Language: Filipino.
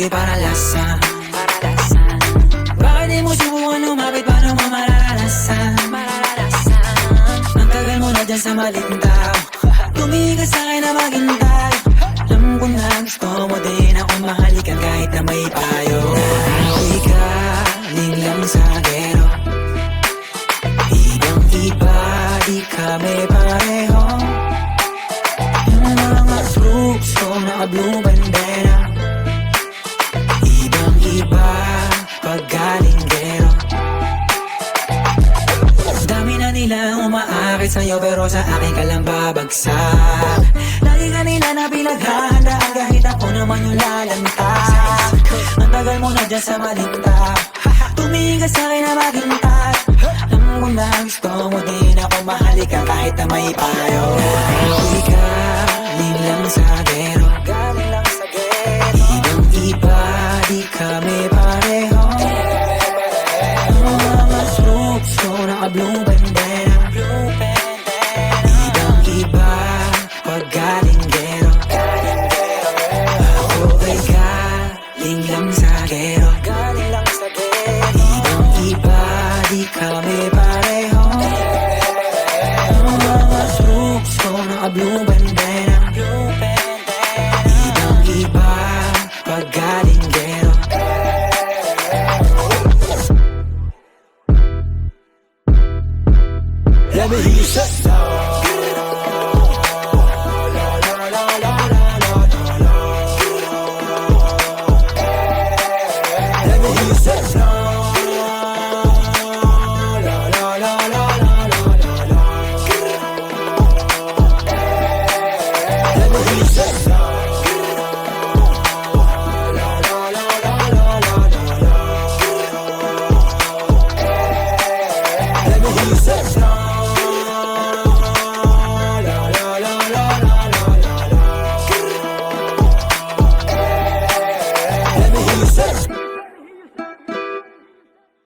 whisky para lasang. Bakit di mo subukan lumapit, paano mo mararanasan? Ang tagal mo na dyan sa maling tao, tumingin ka sa'kin na maghintay. Alam ko na gusto mo din akong mahalikan kahit na may payo. Nawi ka, lang sa gero. Ibang iba, di kami pareho. Yung mga fruits ko naka-blue bandera. Ibang iba, paggalinggero. Dami na nilang umaakit sa'yo pero sa akin ka lang babagsak. Lagi ka nila na pinaghahandaan kahit ako naman yung lalantad. Ang tagal mo na dyan sa malinta, tumingin ka sa'kin na maghintay. Alam ko na gusto mo din ako mahalikan kahit na may payo. Nawi ka, lang sa